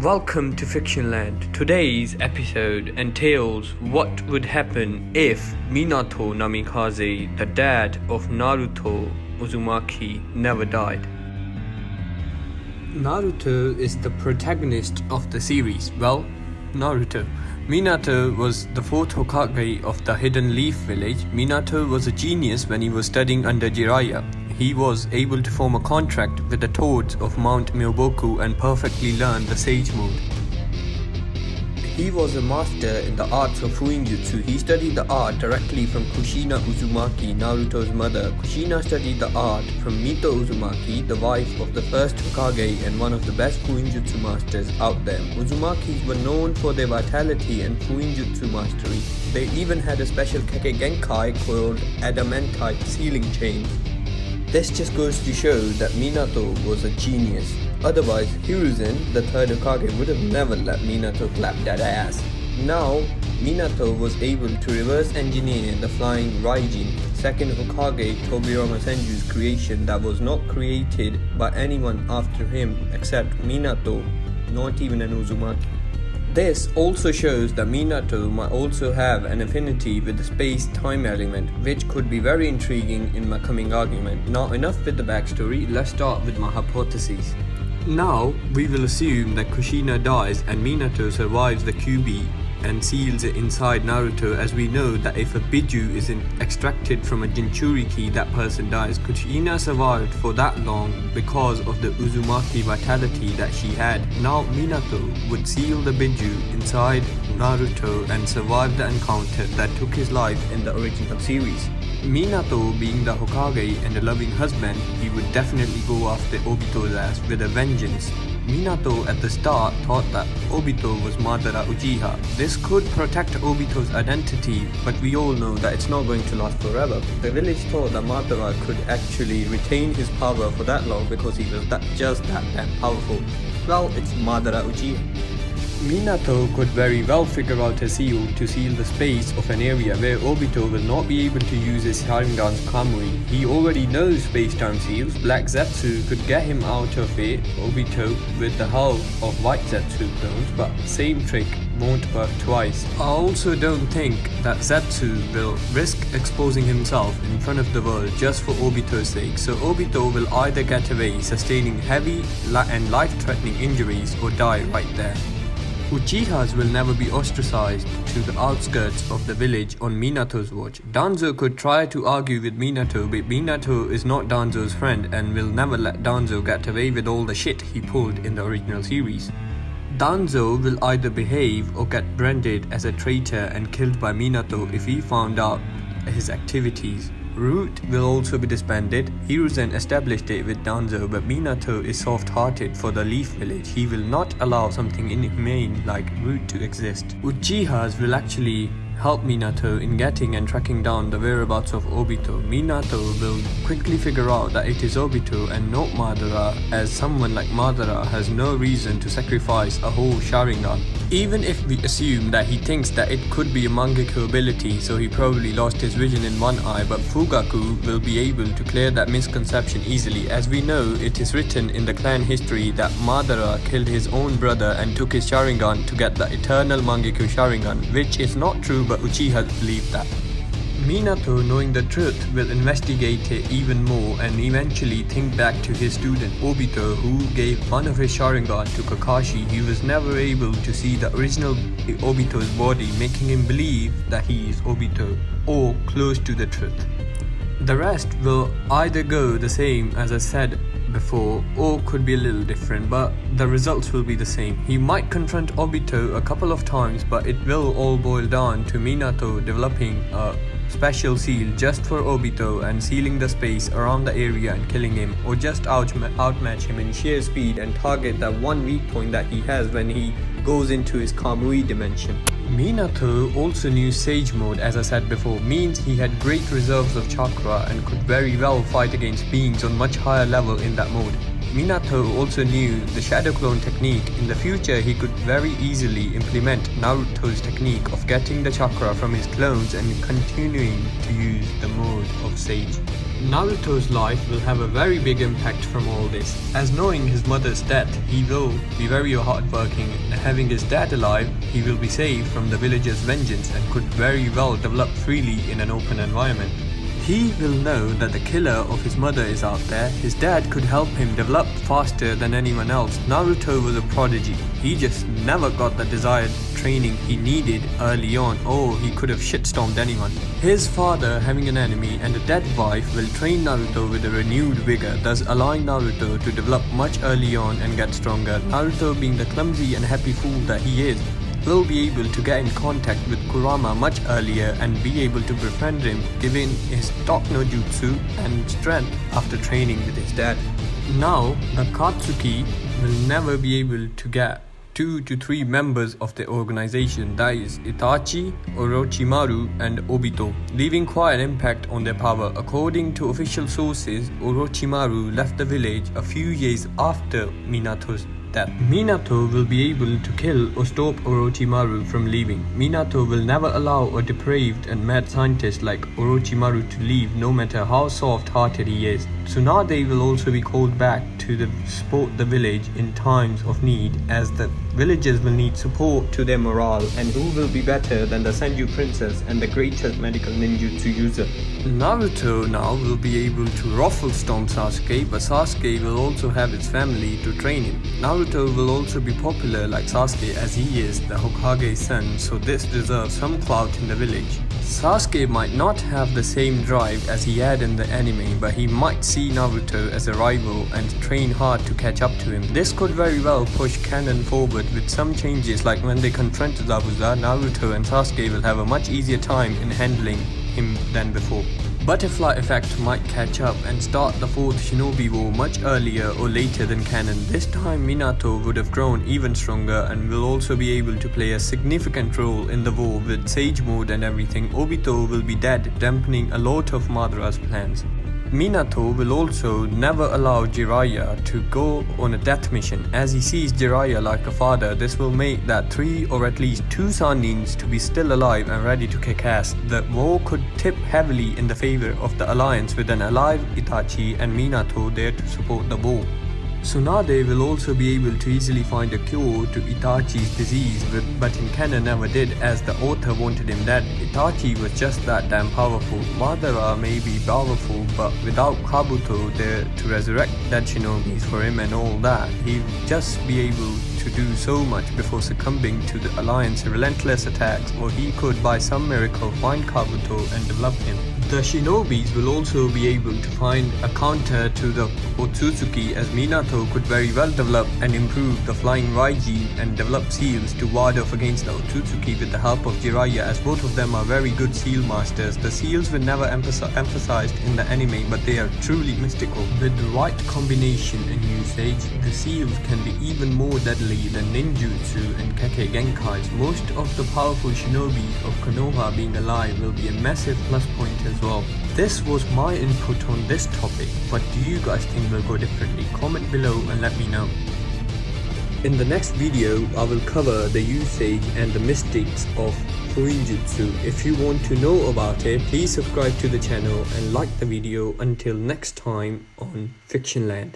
Welcome to Fictionland. Today's episode entails what would happen if Minato Namikaze, the dad of Naruto Uzumaki, never died. Naruto is the protagonist of the series. Well, Naruto. Minato was the fourth Hokage of the Hidden Leaf Village. Minato was a genius when he was studying under Jiraiya. He was able to form a contract with the Toads of Mount Myoboku and perfectly learn the Sage Mode. He was a master in the arts of Fuinjutsu. He studied the art directly from Kushina Uzumaki, Naruto's mother. Kushina studied the art from Mito Uzumaki, the wife of the first Hokage and one of the best Fuinjutsu masters out there. Uzumakis were known for their vitality and Fuinjutsu mastery. They even had a special Keke Genkai called Adamantite Sealing Chain. This just goes to show that Minato was a genius. Otherwise, Hiruzen, the third Hokage, would have never let Minato clap that ass. Now, Minato was able to reverse engineer the flying Raijin, second Hokage Tobirama Senju's creation that was not created by anyone after him except Minato, not even an Uzumaki. This also shows that Minato might also have an affinity with the space-time element, which could be very intriguing in my coming argument. Now enough with the backstory, let's start with my hypotheses. Now, we will assume that Kushina dies and Minato survives the Kyuubi and seals it inside Naruto, as we know that if a Biju is extracted from a Jinchuriki, that person dies. Kushina survived for that long because of the Uzumaki vitality that she had. Now Minato would seal the Biju inside Naruto and survive the encounter that took his life in the original series. Minato being the Hokage and a loving husband, he would definitely go after Obito's ass with a vengeance. Minato at the start thought that Obito was Madara Uchiha. This could protect Obito's identity, but we all know that it's not going to last forever. The village thought that Madara could actually retain his power for that long because he was just that damn powerful. Well, it's Madara Uchiha. Minato could very well figure out a seal to seal the space of an area where Obito will not be able to use his Sharingan's Kamui. He already knows space-time seals. Black Zetsu could get him out of it, Obito, with the help of white Zetsu clones, but same trick won't work twice. I also don't think that Zetsu will risk exposing himself in front of the world just for Obito's sake, so Obito will either get away sustaining heavy and life-threatening injuries or die right there. Uchihas will never be ostracized to the outskirts of the village on Minato's watch. Danzo could try to argue with Minato, but Minato is not Danzo's friend and will never let Danzo get away with all the shit he pulled in the original series. Danzo will either behave or get branded as a traitor and killed by Minato if he found out his activities. Root will also be disbanded. Hiruzen established it with Danzo, but Minato is soft-hearted for the Leaf Village. He will not allow something inhumane like Root to exist. Uchihas will actually help Minato in getting and tracking down the whereabouts of Obito. Minato will quickly figure out that it is Obito and not Madara, as someone like Madara has no reason to sacrifice a whole Sharingan. Even if we assume that he thinks that it could be a Mangekyo ability, so he probably lost his vision in one eye, but Fugaku will be able to clear that misconception easily, as we know it is written in the clan history that Madara killed his own brother and took his Sharingan to get the eternal Mangekyo Sharingan, which is not true, but Uchiha believed that. Minato, knowing the truth, will investigate it even more and eventually think back to his student Obito, who gave one of his Sharingan to Kakashi. He was never able to see the original Obito's body, making him believe that he is Obito, or close to the truth. The rest will either go the same as I said before, or could be a little different, but the results will be the same. He might confront Obito a couple of times, but it will all boil down to Minato developing a special seal just for Obito and sealing the space around the area and killing him, or just outmatch him in sheer speed and target that one weak point that he has when he goes into his Kamui dimension. Minato also knew Sage Mode, as I said before, means he had great reserves of chakra and could very well fight against beings on much higher level in that mode. Minato also knew the shadow clone technique. In the future, he could very easily implement Naruto's technique of getting the chakra from his clones and continuing to use the mode of Sage. Naruto's life will have a very big impact from all this, as knowing his mother's death, he will be very hardworking, and having his dad alive, he will be saved from the villagers' vengeance and could very well develop freely in an open environment. He will know that the killer of his mother is out there. His dad could help him develop faster than anyone else. Naruto was a prodigy. He just never got the desired training he needed early on, or he could have shitstormed anyone. His father, having an enemy and a dead wife, will train Naruto with a renewed vigor, thus allowing Naruto to develop much early on and get stronger. Naruto, being the clumsy and happy fool that he is, will be able to get in contact with Kurama much earlier and be able to befriend him, given his talk no jutsu and strength after training with his dad. Now, the Katsuki will never be able to get 2 to 3 members of the organization, that is Itachi, Orochimaru and Obito, leaving quite an impact on their power. According to official sources, Orochimaru left the village a few years after Minato's death. Minato will be able to kill or stop Orochimaru from leaving. Minato will never allow a depraved and mad scientist like Orochimaru to leave, no matter how soft-hearted he is. Tsunade will also be called back to support the village in times of need, as the villagers will need support to their morale, and who will be better than the Senju princess and the greatest medical ninjutsu user. Naruto now will be able to ruffle stomp Sasuke, but Sasuke will also have his family to train him. Naruto will also be popular like Sasuke, as he is the Hokage's son, so this deserves some clout in the village. Sasuke might not have the same drive as he had in the anime, but he might see Naruto as a rival and train hard to catch up to him. This could very well push canon forward with some changes, like when they confront Zabuza, Naruto and Sasuke will have a much easier time in handling him than before. Butterfly effect might catch up and start the 4th Shinobi War much earlier or later than canon. This time Minato would have grown even stronger and will also be able to play a significant role in the war with Sage mode and everything. Obito will be dead, dampening a lot of Madara's plans. Minato will also never allow Jiraiya to go on a death mission, as he sees Jiraiya like a father. This will make that 3 or at least 2 Sanins to be still alive and ready to kick ass. The war could tip heavily in the favor of the alliance, with an alive Itachi and Minato there to support the war. Tsunade will also be able to easily find a cure to Itachi's disease, but in canon never did, as the author wanted him dead. Itachi was just that damn powerful. Madara may be powerful, but without Kabuto there to resurrect dead shinobis for him and all that, he would just be able to do so much before succumbing to the Alliance's relentless attacks, or he could by some miracle find Kabuto and develop him. The shinobis will also be able to find a counter to the Otsutsuki, as Minato could very well develop and improve the flying Raiji and develop seals to ward off against the Otsutsuki with the help of Jiraiya, as both of them are very good seal masters. The seals were never emphasized in the anime, but they are truly mystical. With the right combination and usage, the seals can be even more deadly than ninjutsu and Kekkei Genkais. Most of the powerful shinobi of Konoha being alive will be a massive plus point as well. This was my input on this topic, but do you guys think will go differently? Comment below and let me know. In the next video, I will cover the usage and the mystics of Fuinjutsu. If you want to know about it, please subscribe to the channel and like the video. Until next time on Fictionland.